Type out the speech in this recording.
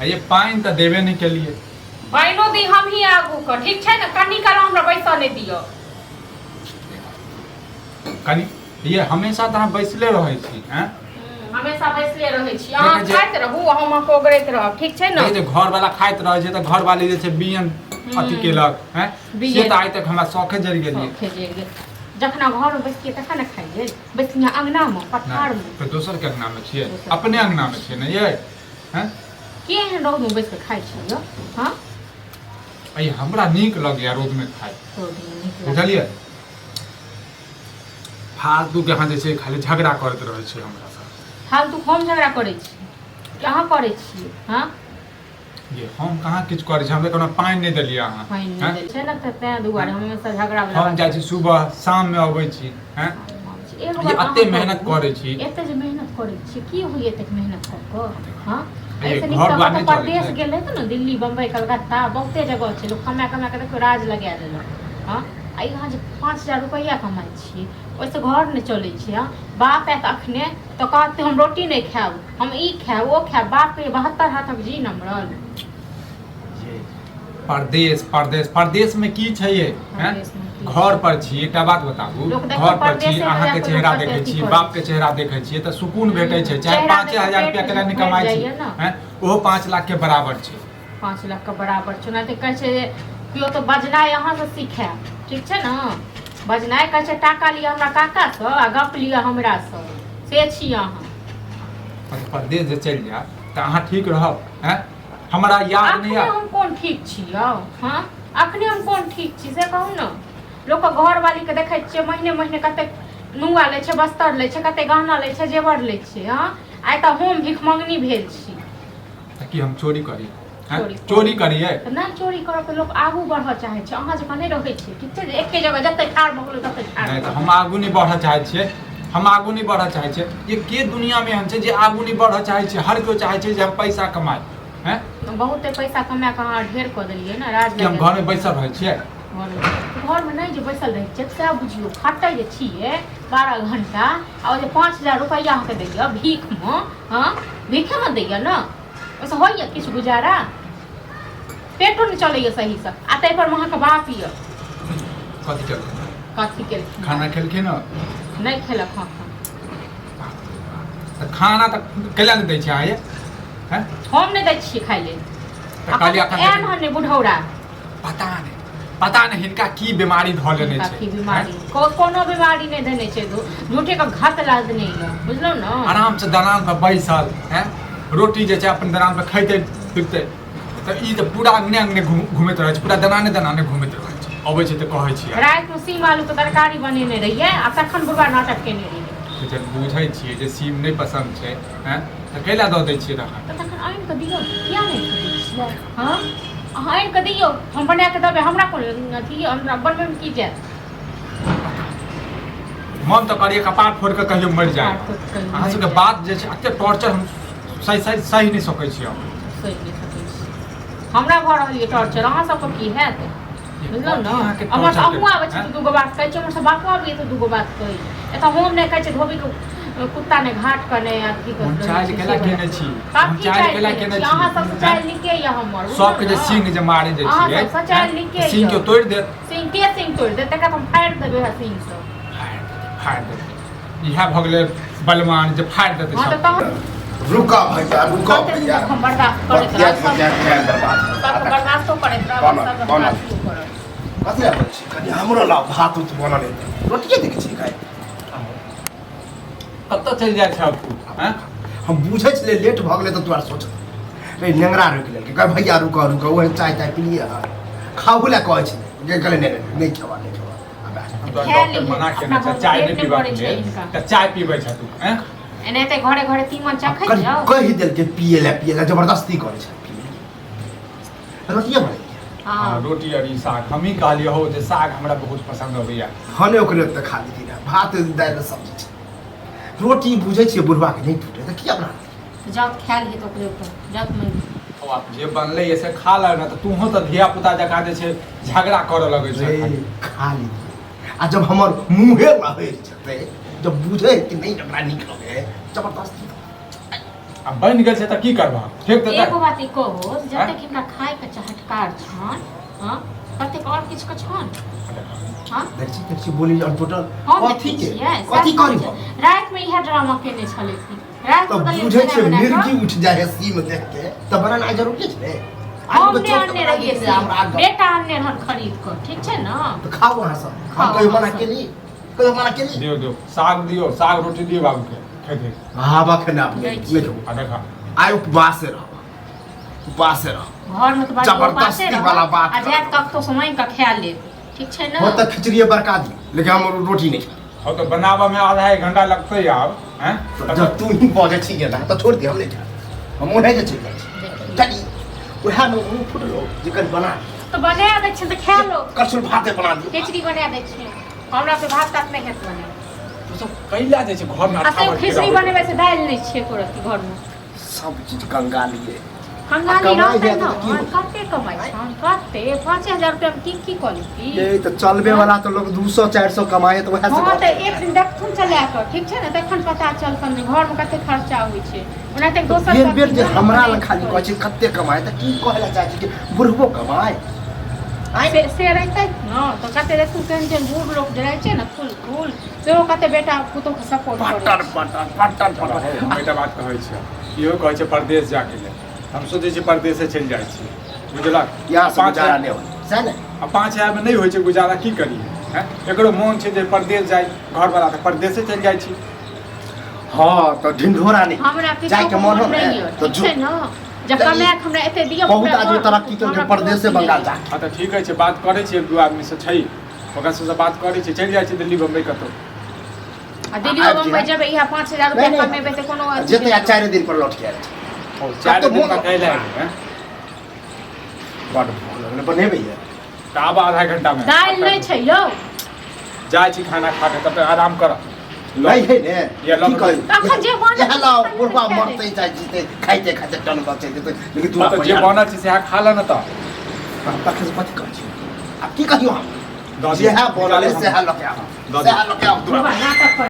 ये पानी तो देवे नहीं के लिए पाइनो दी हम ही आगू कर ठीक है ना कनी काल हमरा पैसा नहीं दियो कनी ये हमेशा तो हम बैसले रहे छी हैं हमेशा बैसले रहे छी अहाँ खाइत रहू हम कोगरैत रहब ठीक छै ना जे घर वाला खाइत रहे छै त घर वाली जे छै बियन अथी केलक हैं से त आइ तक हमरा शौखे जरि गेलिए जखना घर में बैसिए तखन न खाइए बैसिया अंगना में पठार में तो दोसर के अंगना में छिए अपने अंगना में छिए न ये हैं के एहन रौद में बैस के खाइ छी यो हां आई हमरा नीक लगैया रौद में खाइ बुझलिए फालतू के हां जे छै खाली झगड़ा करत रहै छै हमरा साथ फालतू हम झगड़ा करै छी कहाँ करै छी हां ये हम कहाँ किछ करै छी हमरा कोनो पानी नहीं देलिए अहाँ पानी नहीं देलिए छै न त तै दुआरे हम से झगड़ा हम जाइ छी सुबह शाम में आबै छी हैं ये अत्ते मेहनत करै छी एते जे मेहनत करै छी की होय एते मेहनत क के हां ऐसे निकल परदेश गेले त न दिल्ली बम्बई कलकत्ता बहुते जगह छै लोग कमा कमा के देखो राज लगा देलक हां आ यहाँ जे 5000 रुपया कमाई छी ओइसे घर नहीं चलै छै हां बाप है त अखने तो कहते हम रोटी नहीं खाब हम ई खाब ओ खाब बाप के 72 हाथक जी नमरल परदेश परदेश परदेश में की छै ये हैं घर पर छी एकटा बात बताबू घर पर छी अहाँ के चेहरा देखै छी बाप के चेहरा देखै छी त सुकून भेटै छै चाहे 5000 रुपया केना नहीं कमाई छी हैं ओहो 5 लाख के बराबर छै 5 लाख के बराबर छै ना त कहै छै कियो तो बजनाय अहाँ से सीखै ठीक छै ना बजनाय कहै छै टाका लिया हमरा काका से आ गप लिया हमरा से छी अहाँ परदेश जे चल जा त अहाँ ठीक रहब हैं हमरा याद नहीं हम कोन ठीक छियौ हां अखने हम कोन ठीक छी से कहू ना लोक घर वाली के देखै छियै महीने महीने कते नुआ लै छै बस्तर लै छै कते गहना लै छै जेवर लै छै हां आइ त हम भिख मंगनी भेल छी कि हम चोरी करी चोरी करिए नहीं चोरी करब त लोग आगू बढ़ चाहे छै अहाँ जका नहीं रहै छै ठीक छै एके जगह जते ठाड़ भ गेल तते ठाड़ नहीं त हम आगू नहीं बढ़ चाहे छियै हम आगू नहीं बढ़ चाहे छियै ये के दुनिया में हम छै जे आगू नहीं बढ़ चाहे छै हर कोई चाहे छै जे हम पैसा कमाई हैं बहुते पैसा कमा के अहाँ ढेर क देलिए ना राज हम घर में बैसल रहै छियै घर में नहीं जे बैसल रहै छियै से बुझियो खटै जे छियै 12 घंटा और जे 5000 रुपया अहाँ के दैया भीख में हां भीखे में दैया ना ओसे होइया किछ गुजारा पेटो नहीं चलैया सही से आ तै पर वहां के बाप हिय कथि के खाना खेलखिन नहीं खेलक हां खाना त केला नहीं दै छै आए हैं हम नहीं दै छी खाइ ले कालिया एहन हने बुढ़ौरा पता नहीं हिनका की बीमारी ध लेने छै की बीमारी कोनो बीमारी नहीं देने छै झूठे का घात लाद नहीं है बुझलो ना आराम से दलान पर बैसल हैं रोटी जे छै अपन दलान पर खैते फिरते त ई त पूरा अंगने अंगने घुमैत रहै छै पूरा दलाने दलाने घुमैत रहै छै अबै छै त कहै छी रात में सीम आलू के तरकारी बनेने रहिए आ तखन बुढ़वा नाटक केने रहिए जब बुझै छियै जे सीम नहीं पसंद छै हैं त कैला द दै छियै तखन तखन आइन के दियौ किया नहीं दै छियै हां अहाँ आइन के दियौ हम बना के देबै हमरा कोन अथी हमरा बनबै में की जाय मन त करिए कपार फोड़ के कहियो मर जाए अहाँ सबके बात जे छै एते टॉर्चर हम सही नहीं सकै छी हम सही नहीं सकै छी हमरा घर रहलिए टॉर्चर अहाँ सबके की हैत बुझलो ना हमर अहुआ आबै छै दुगो बात कहै छै हमर सब बापो आबै त दुगो बात कहै एत हम नहीं कहै छै धोबी के कुत्ता ने घाट कने अथी कर चाय केला केने छी हम चाय केला केने छी अहाँ सब चाय लिखे या हमर सब के जे सिंह जे मारे जे छियै अहाँ सब चाय लिखे सिंह के तोड़ दे सिंह तोड़ दे तका हम फाड़ देबै है सिंह सब फाड़ दे इहा भ गेलै बलवान जे फाड़ देतै हां त रुका भैया रुका भैया हम बर्दाश्त करत सब बर्दाश्त करत रहब कथि आबै छी कनी हमरो ला भात उत बनल है रोटिए देखै छी खाय कत्ता चल जाय छै अब हैं हम बुझै छले लेट भ गेलै त तोरा सोच रे नेंगरा रुक ले कह भैया रुका रुका ओहे चाय चाय पी लिए खाऊ ले कहै छी जे गले नहीं खेवा डॉक्टर मना केने छै चाय नहीं पीबा के त चाय पीबै छ तू हैं एने ते घरे घरे तीमन चखै जाओ कहि देल के पिए ले जबरदस्ती करे छै रोटिए बने हां रोटी और साग हम ही कहलिए हो जे साग हमरा बहुत पसंद होइया हने ओकरे त खा ली दिन भात दाल सब्जी रोटी बुझै छियै बुढ़वा के नहीं टूटे त किया बना जब खा लिए तो ओकरे ऊपर जब मैं ओ आप जे बनले ऐसे खा ल ना त तूहो त धिया पुता जका जे छै झगड़ा करे लगै छै खा ली आ जब हमर मुंहे में होय छै जब बुझे कि नहीं हमरा निक लगे जबरदस्ती अब बन गेल छै त की करबा फेक देतै एगो बात ई कहो जते किनका खाय के चहटकार छन हां कते और किछ के छन हां देखी बोली और टोटल हम कथी के छियै कथी करी रात में इहे ड्रामा केने छलेथिन रात तो में बुझे छै मिर्गी उठ जाए सीम देख के त बनाना जरूरी छै हम ने अन्ने रहिए से बेटा अन्ने हन खरीद कर ठीक छै ना तो खाओ वहां सब हम कहियो मना केली कहियो मना केली दियो साग रोटी दियो बाबू के खेते हां बखना आप ले लो आ देखा आइ उपवास से रहो घर में तो बात जबरदस्ती वाला बात आ जात तक तो समय का ख्याल ले ठीक छै ना हो त खिचड़ी बरका दी लेकिन हम रोटी नहीं खाए हो तो बनावा में आधा 1 घंटा लगतै आब हैं जब तू ही पहुंचे छी गेला तो छोड़ दे हम नहीं खाए हम उन्हें जे चल जाए चली उहा में उ फुटलो जिकन बना तो बना दे छै त खा लो करछुल भाते बना दी खिचड़ी बना दे छै हमरा पे भात तक नहीं हेत बने तू सब कैला जाय छै घर में आ खिचड़ी बनेबे से दाल नहीं छै कोरती घर में सब चीज कंगाली कंगाली कमाई रहते जाए ना तो की कते कमाई छन कते 5000 रुपया में की क्वालिटी ये तो चलबे वाला तो लोग 200 400 कमाए तो वहां हां से त एक दिन देखथुन चला कर ठीक छै ना तखन पता चलतन जे घर में कते खर्चा होई छै ओना त दोसर बेर जे हमरा ल खाली कहै छै कते कमाए त की कहला चाहे छै कि बुढ़बो कमाए से रहते ना तो कते देखू केहन बूढ़ लोग जे रहै छै ना फूल सेहो कते बेटा पुतो के सपोर्ट पटर बेटा बात कहै छै इहो कहै छै परदेश जाके ले हम सोचे छी परदेश से चल जाइ छी बुझला यहाँ से गुजारा नहीं हो सही ना अब 5000 में नहीं होइ छै गुजारा की करी हैं एकरो मोन छै जे परदेश जाय घर वाला त परदेश से चल जाइ छी हां तो ढिंढोरा नहीं हमरा के जाय के मन हो तो छै ना जब कमाए हमरा एते दियो बहुत आदमी तरक्की के परदेश से बंगाल जा हां त ठीक छै बात करै छी एक दो आदमी से छै ओकरा से बात करै छी चल जाइ छी दिल्ली बम्बई कतो आ दिल्ली बम्बई जब इहा 5000 रुपया कमेबे त कोनो जेते 4 दिन पर लौट के आए और 4 दिन का कहले हैं बड़ भोल बनेबे है त आब आधा घंटा में दाल नहीं छै यौ जाइ छी खाना खा के तब आराम कर नहीं है ने ये की कही तखन जे बने यह लाओ बुढ़वा मरते चाहे जीते खाइते खाइते टन बचे लेकिन तू तो जे बनल छै से खा ल न त तखन कथि कहै छी अब की कहियो हम दस जे है बोलले से है लके आ से है लके आ नाटक